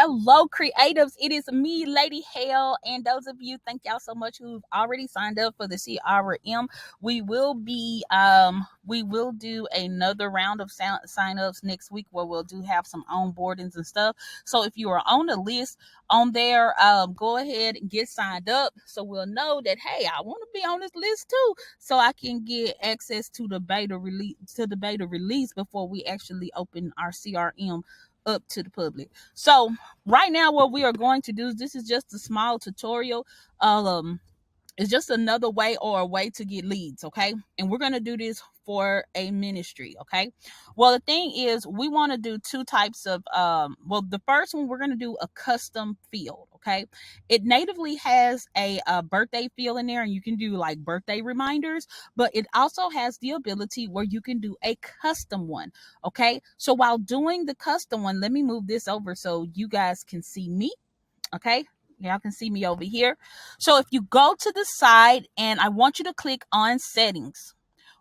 Hello, creatives. It is me, Lady Hale, and those of you, thank y'all so much who've already signed up for the CRM. We will do another round of sign-ups next week where we'll have some onboardings and stuff. So if you are on the list on there, go ahead and get signed up so we'll know that, hey, I want to be on this list too, so I can get access to the beta release before we actually open our CRM up to the public. So right now what we are going to do is, this is just a small tutorial. It's just another way or a way to get leads, okay? And we're going to do this for a ministry, okay? Well, the thing is, we want to do two types of, the first one, we're going to do a custom field, okay? It natively has a birthday field in there, and you can do like birthday reminders, but it also has the ability where you can do a custom one, okay? So while doing the custom one, let me move this over so you guys can see me, okay? Y'all can see me over here. So if you go to the side, and I want you to click on settings.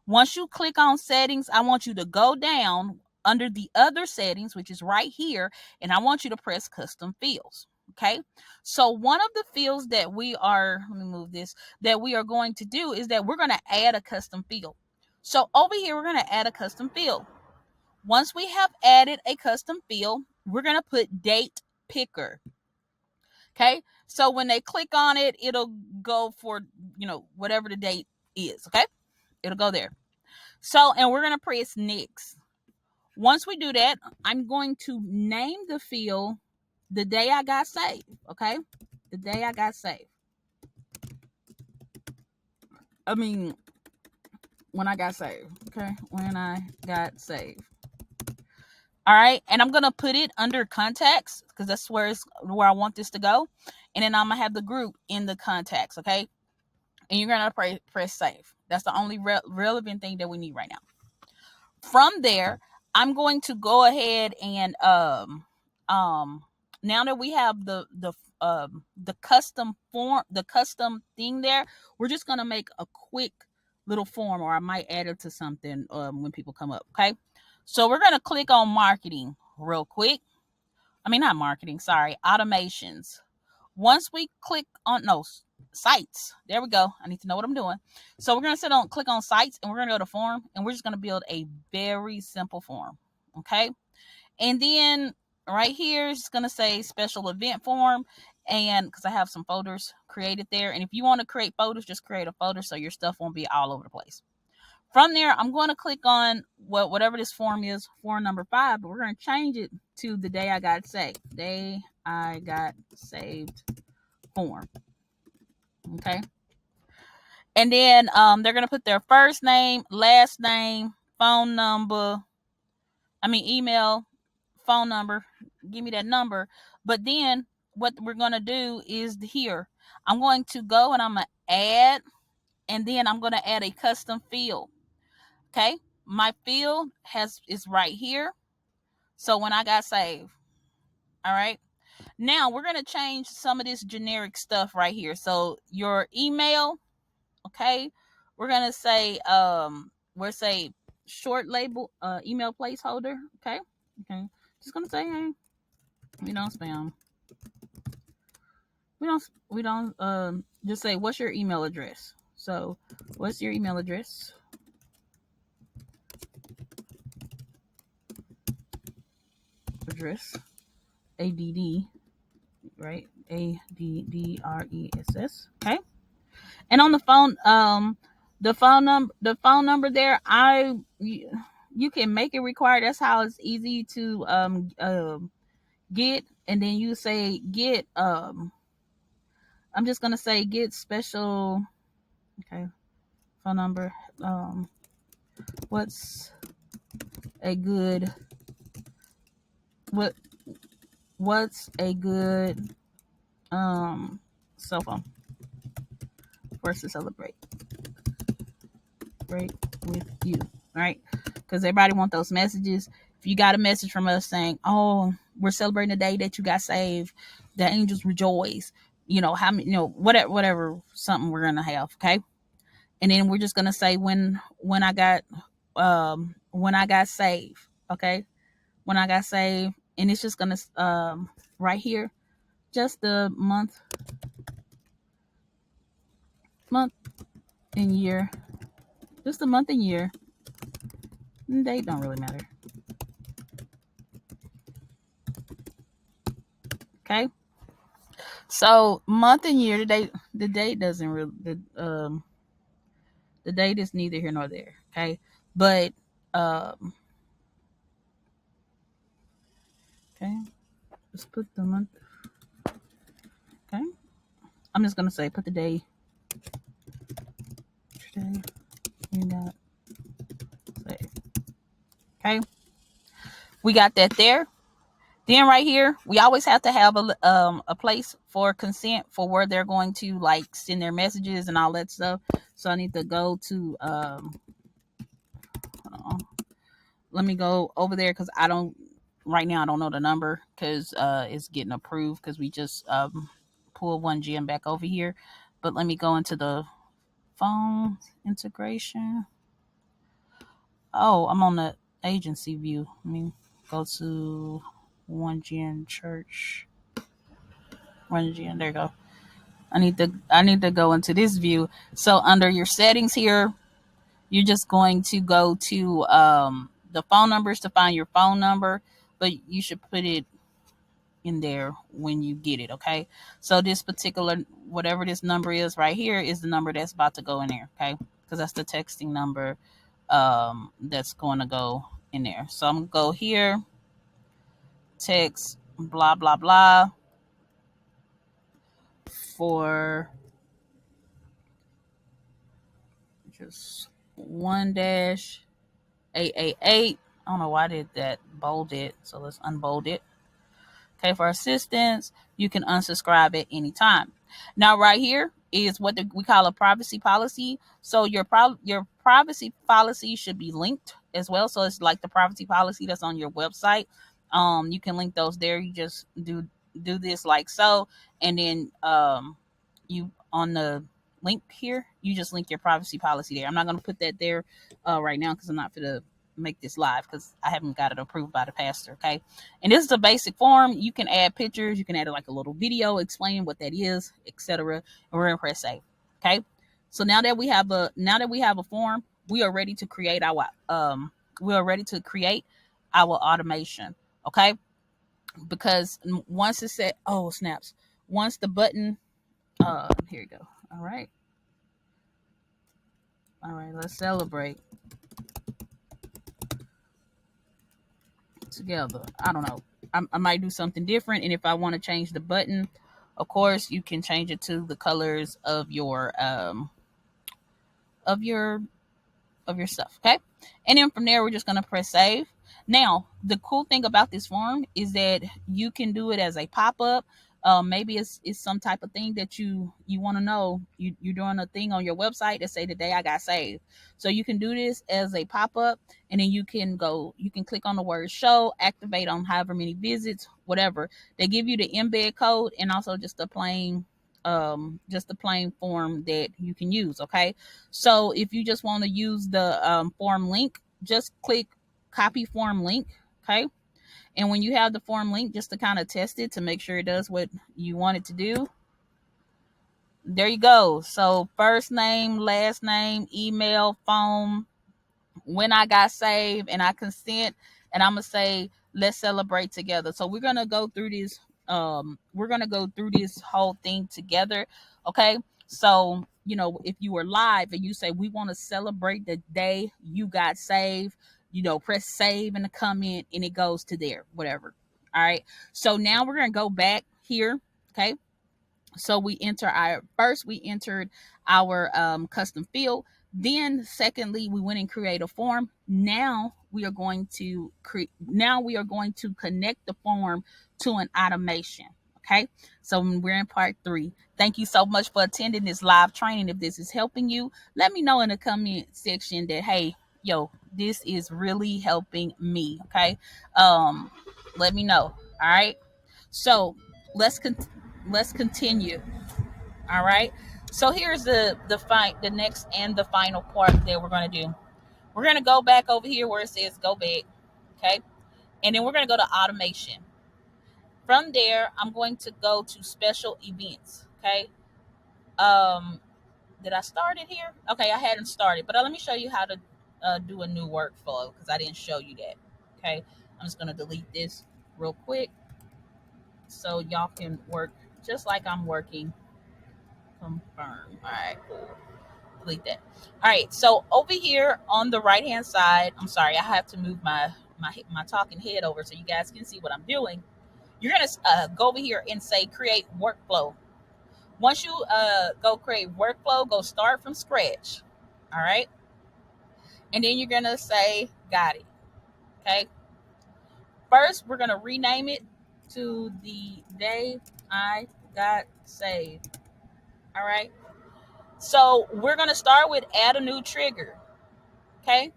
Once you click on settings, I want you to go down under the other settings, which is right here, and I want you to press custom fields. Okay. So one of the fields that we are, let me move this, that we are going to do is that we're going to add a custom field. So over here, we're going to add a custom field. Once we have added a custom field, we're going to put date picker. Okay, so when they click on it, it'll go for, whatever the date is. Okay, it'll go there. So, and we're going to press next. Once we do that, I'm going to name the field the day I got saved. Okay, the day I got saved. When I got saved. Okay, when I got saved. All right, and I'm gonna put it under contacts because that's where I want this to go, and then I'm gonna have the group in the contacts. Okay, and you're gonna press save. That's the only relevant thing that we need right now. From there, I'm going to go ahead and now that we have the custom form, the custom thing there, we're just gonna make a quick little form, or I might add it to something when people come up. Okay. So we're going to click on marketing real quick. Not marketing, sorry, automations. Once we click on, sites. There we go. I need to know what I'm doing. So we're going to click on sites, and we're going to go to form, and we're just going to build a very simple form. Okay. And then right here, it's going to say special event form. And because I have some folders created there. And if you want to create folders, just create a folder so your stuff won't be all over the place. From there, I'm going to click on whatever this form is, form number 5, but we're going to change it to the day I got saved. Day I got saved form. Okay. And then they're going to put their first name, last name, phone number, email, phone number. Give me that number. But then what we're going to do is here. I'm going to go and I'm going to add, and then I'm going to add a custom field. Okay, my field is right here. So when I got saved. All right. Now we're going to change some of this generic stuff right here. So your email, okay, we're going to say, we're say short label, email placeholder. Okay. Just going to say, hey, we don't spam. We don't, just say, what's your email address? So what's your email address? Address, ADD, right? ADDRESS. Okay. And on the phone, the phone number there, you can make it required. That's how it's easy to get. And then you say get, I'm just gonna say get special, okay, phone number. What's a good cell phone for us to celebrate with you, right? Because everybody want those messages. If you got a message from us saying, oh, we're celebrating the day that you got saved, the angels rejoice, how many, whatever something we're gonna have. Okay. And then we're just gonna say when I got saved. Okay. When I got saved. And it's just gonna right here, just the month and year, just the month and year. Date don't really matter. Okay. So month and year, the date doesn't really the date is neither here nor there. Okay. But okay, let's put the month. Okay. I'm just gonna say put the day today. You got say. Okay. We got that there. Then right here, we always have to have a place for consent for where they're going to like send their messages and all that stuff. So I need to go to hold on. Let me go over there because I don't right now. I don't know the number because it's getting approved because we just pulled one gem back over here. But let me go into the phone integration. Oh, I'm on the agency view. Let me go to one gen church. One gen. There you go. I need to go into this view. So under your settings here, you're just going to go to the phone numbers to find your phone number, but you should put it in there when you get it. Okay. So this particular, whatever this number is right here is the number that's about to go in there. Okay. Because that's the texting number that's going to go in there. So I'm going to go here, text blah, blah, blah for just 1-888. I don't know why I did that bolded. So let's unbold it. Okay, for assistance, you can unsubscribe at any time. Now, right here is what we call a privacy policy. So your privacy policy should be linked as well. So it's like the privacy policy that's on your website. You can link those there. You just do this like so, and then you on the link here, you just link your privacy policy there. I'm not going to put that there right now because I'm not going to make this live because I haven't got it approved by the pastor. Okay. And this is a basic form. You can add pictures. You can add like a little video explaining what that is, etc. And we're going to press save. Okay. So now that we have a form, we are ready to create our automation. Okay. Because once it's set, oh snaps. Once the button, here you go. All right. Let's celebrate together. I don't know. I might do something different, and if I want to change the button, of course, you can change it to the colors of your of your stuff. Okay, and then from there, we're just gonna press save. Now, the cool thing about this form is that you can do it as a pop-up. Maybe it's some type of thing that you want to know. You're doing a thing on your website that say today I got saved. So you can do this as a pop-up, and then you can click on the word show, activate on however many visits, whatever. They give you the embed code and also just a plain form that you can use. Okay, so if you just want to use the form link, just click copy form link. Okay, and when you have the form link, just to kind of test it to make sure it does what you want it to do, there you go. So first name, last name, email, phone, when I got saved, and I consent, and I'm gonna say let's celebrate together. So we're gonna go through this whole thing together. Okay, so if you were live and you say we want to celebrate the day you got saved, press save in the comment and it goes to there, whatever. All right, so now we're gonna go back here. Okay, so we entered our custom field. Then secondly, we went and create a form. Now we are going to connect the form to an automation. Okay, so we're in part 3. Thank you so much for attending this live training. If this is helping you, let me know in the comment section that, hey, this is really helping me. Okay, let me know. All right, so let's continue. All right, so here's the next and the final part that we're going to do. We're going to go back over here where it says go back. Okay, and then we're going to go to automation. From there, I'm going to go to special events. Okay. Did I start it here? Okay, I hadn't started, but let me show you how to do a new workflow because I didn't show you that. Okay, I'm just gonna delete this real quick so y'all can work just like I'm working. Confirm. All right, cool. Delete that. All right, so over here on the right hand side, I'm sorry, I have to move my talking head over so you guys can see what I'm doing. You're gonna go over here and say create workflow. Once you go create workflow, go start from scratch. All right. And then you're going to say, got it. Okay. First, we're going to rename it to the day I got saved. All right. So we're going to start with add a new trigger. Okay.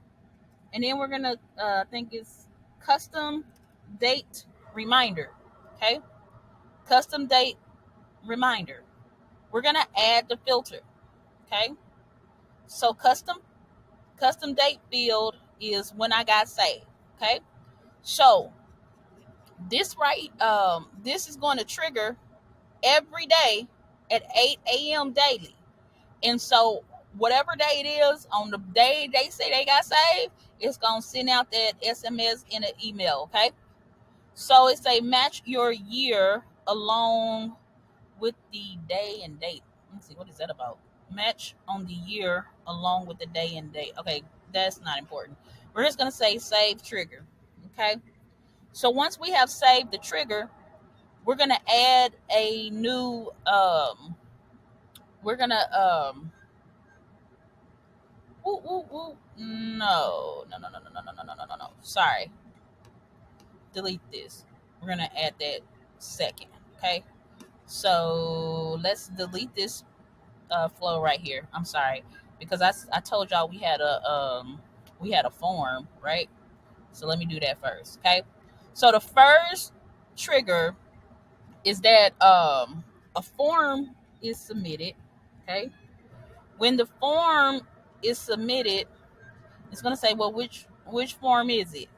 And then we're going to think it's custom date reminder. Okay. Custom date reminder. We're going to add the filter. Okay. So custom date field is when I got saved. Okay. So this is going to trigger every day at 8 a.m. daily. And so whatever day it is on the day they say they got saved, it's going to send out that SMS in an email. Okay. So it's a match your year along with the day and date. Let's see, what is that about? Match on the year along with the day and date. Okay, that's not important. We're just going to say save trigger. Okay. So once we have saved the trigger, we're going to add a new, we're going to, no. Sorry. Delete this. We're going to add that second. Okay. So let's delete this flow right here. I'm sorry, because I told y'all we had a form, right? So let me do that first. Okay. So the first trigger is that a form is submitted. Okay. When the form is submitted, it's gonna say, well, which form is it?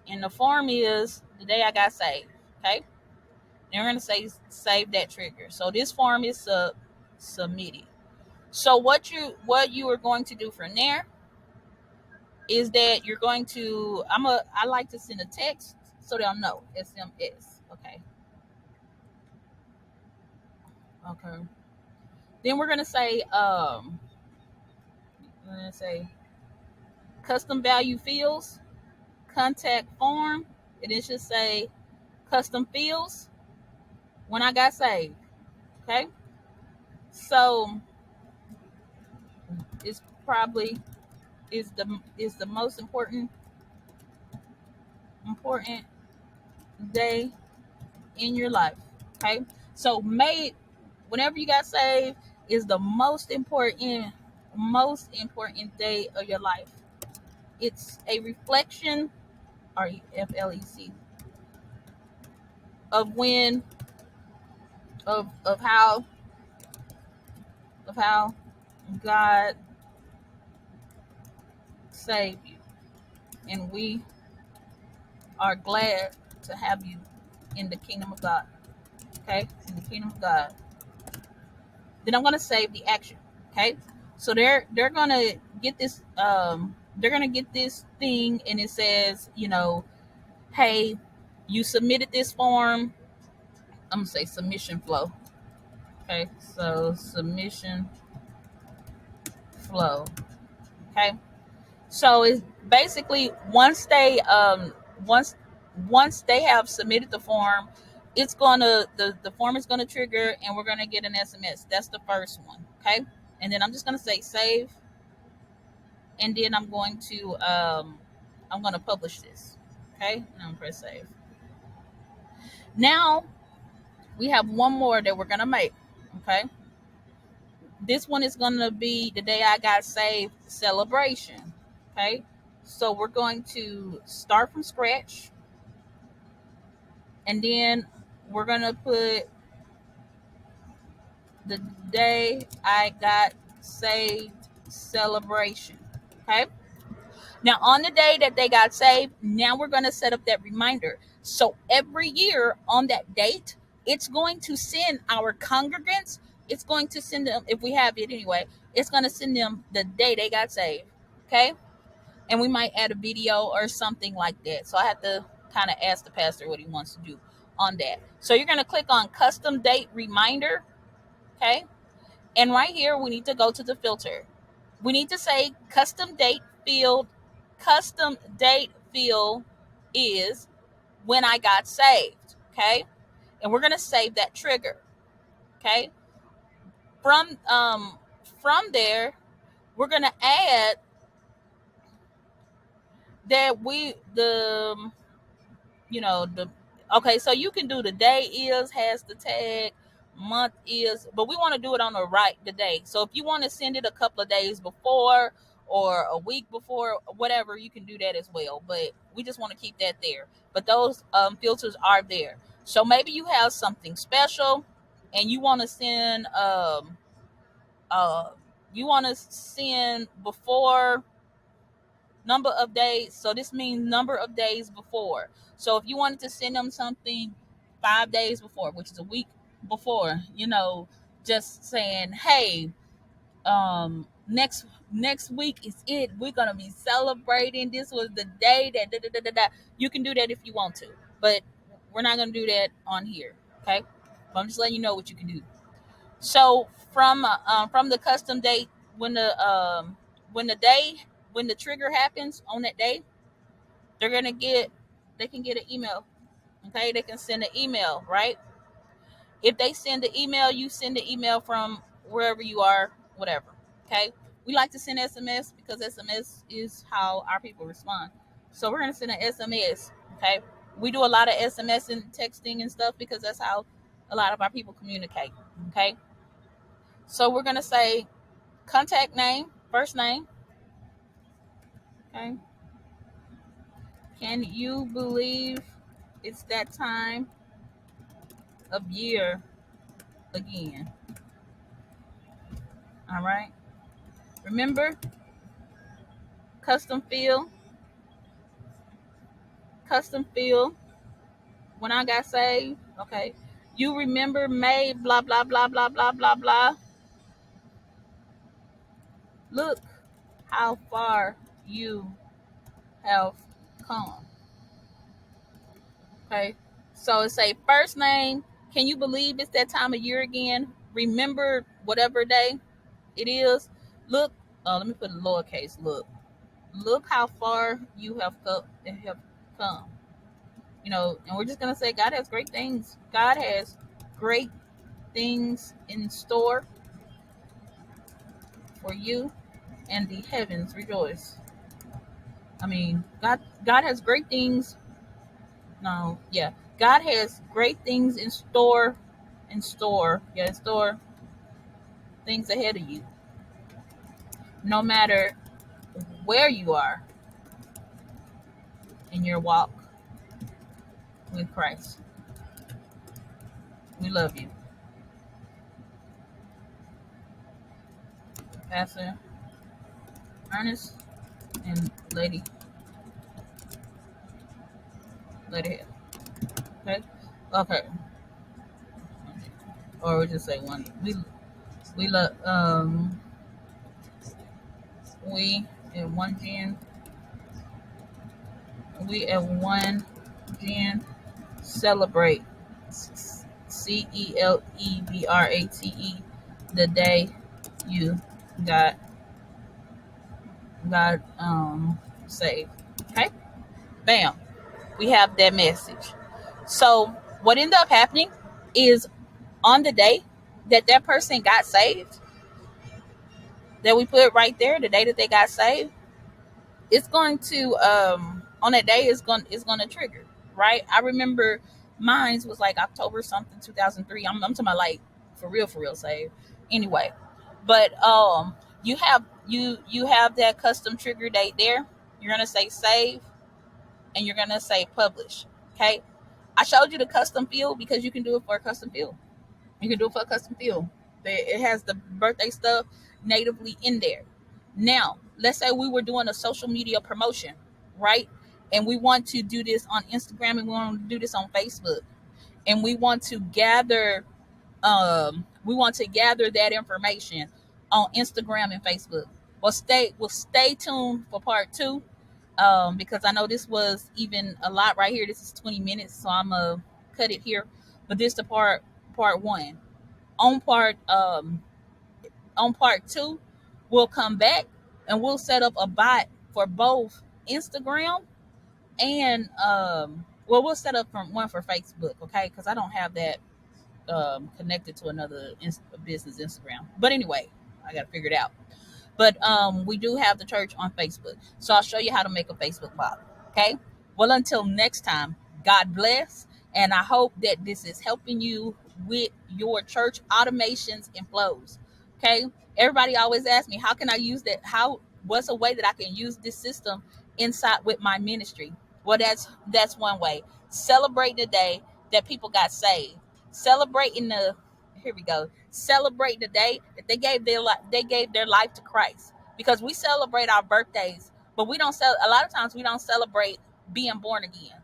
And the form is the day I got saved. Okay. Then we're gonna say save that trigger. So this form is submitted. So what you are going to do from there is that you're going to I like to send a text so they'll know SMS. Okay. Okay. Then we're gonna say custom value fields, contact form. It should say custom fields when I got saved. Okay. So it's probably is the most important day in your life. Okay. So May, whenever you got saved, is the most important day of your life. It's a reflection, REFLEC, of when of how God saved you, and we are glad to have you in the kingdom of God. Okay, in the kingdom of God. Then I'm gonna save the action. Okay, so they're gonna get this thing, and it says, hey, you submitted this form. I'm gonna say submission flow. Okay, so submission flow. Okay, so it's basically once they have submitted the form, it's gonna the form is gonna trigger, and we're gonna get an SMS. That's the first one. Okay, and then I'm just gonna say save, and then I'm gonna publish this. Okay, and I'm gonna press save. Now we have one more that we're gonna make. Okay, this one is gonna be the day I got saved celebration. Okay, so we're going to start from scratch, and then we're gonna put the day I got saved celebration. Okay. Now, on the day that they got saved, now we're going to set up that reminder. So every year on that date, it's going to send our congregants, it's going to send them, if we have it anyway, it's going to send them the day they got saved. Okay. And we might add a video or something like that. So I have to kind of ask the pastor what he wants to do on that. So you're going to click on custom date reminder. Okay. And right here, we need to go to the filter. We need to say custom date field is when I got saved. Okay. And we're going to save that trigger. Okay. From there, we're going to add that the okay, so you can do the day is has the tag, month is, but we want to do it on the day. So if you want to send it a couple of days before or a week before, whatever, you can do that as well, but we just want to keep that there. But those filters are there. So maybe you have something special and you want to send uh before number of days. So this means number of days before. So if you wanted to send them something 5 days before, which is a week before, just saying, hey, next week is it. We're gonna be celebrating. This was the day that da, da, da, da, da. You can do that if you want to, but we're not gonna do that on here. Okay, but I'm just letting you know what you can do. So from the custom date, when the trigger happens on that day, they can get an email. Okay, they can send an email, right? If they send the email, you send the email from wherever you are, whatever. Okay, we like to send SMS because SMS is how our people respond. So we're gonna send an SMS. Okay, we do a lot of SMS and texting and stuff because that's how a lot of our people communicate. Okay, so we're gonna say contact name, first name. Okay, can you believe it's that time of year again? All right. Remember, custom field, custom field. When I got saved, okay. You remember May, blah, blah, blah, blah, blah, blah, blah. Look how far you have come. Okay. So it say first name. Can you believe it's that time of year again? Remember whatever day it is. Look, let me put a lowercase. Look how far you have come. And we're just gonna say God has great things. God has great things in store for you, and the heavens rejoice. I mean, God has great things. No, yeah, God has great things in store, in store things ahead of you. No matter where you are in your walk with Christ, we love you, Pastor Ernest and Lady Hill. Okay, okay, or we just say one. We love we at one gen we at one gen celebrate CELEBRATE the day you got saved. Okay, bam, we have that message. So what ended up happening is on the day that person got saved, that we put right there, the day that they got saved, it's going to on that day it's going to trigger, right? I remember mine's was like October something 2003. I'm talking about like for real saved. Anyway, but you have that custom trigger date there. You're gonna say save and you're gonna say publish. Okay, I showed you the custom field because you can do it for a custom field. You can do it for a custom field. It has the birthday stuff natively in there. Now, let's say we were doing a social media promotion, right? And we want to do this on Instagram, and we want to do this on Facebook, and we want to gather that information on Instagram and Facebook. Well, stay tuned for part two, because I know this was even a lot right here. This is 20 minutes, so I'm gonna cut it here. But this is the part one. On part two, we'll come back and we'll set up a bot for both Instagram and well, we'll set up from one for Facebook, okay? Because I don't have that connected to another business Instagram. But anyway, I got to figure it out. But we do have the church on Facebook. So I'll show you how to make a Facebook bot. Okay. Well, until next time, God bless. And I hope that this is helping you with your church automations and flows. Okay. Everybody always asks me, how can I use that? What's a way that I can use this system inside with my ministry? Well, that's one way. Celebrate the day that people got saved. Celebrating the Here we go. Celebrate the day that they gave their life to Christ. Because we celebrate our birthdays, but we don't a lot of times we don't celebrate being born again.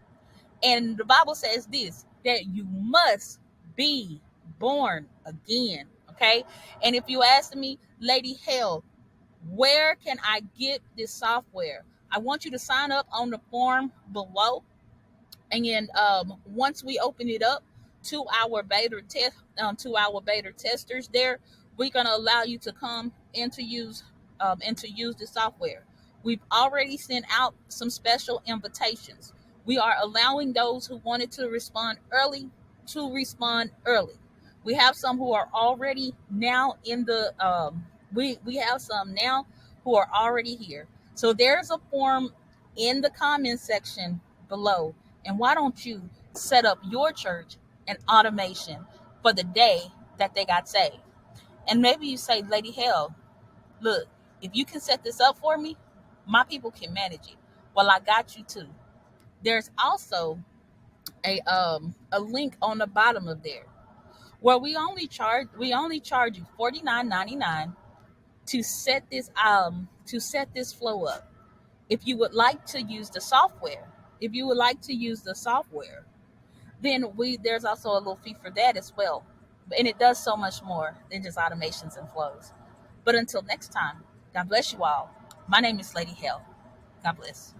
And the Bible says this, that you must be born again. Okay. And if you ask me, Lady Hell, where can I get this software? I want you to sign up on the form below, and once we open it up to our beta testers there, we're going to allow you to come and to use the software. We've already sent out some special invitations. We are allowing those who wanted to respond early to respond early. We have some who are already now in the we have some now who are already here. So there's a form in the comment section below. And why don't you set up your church and automation for the day that they got saved? And maybe you say, Lady Hell, look, if you can set this up for me, my people can manage it. Well, I got you too. There's also a link on the bottom of there where we only charge you $49.99 to set this flow up. If you would like to use the software, if you would like to use the software, then there's also a little fee for that as well. And it does so much more than just automations and flows. But until next time, God bless you all. My name is Lady Hell. God bless.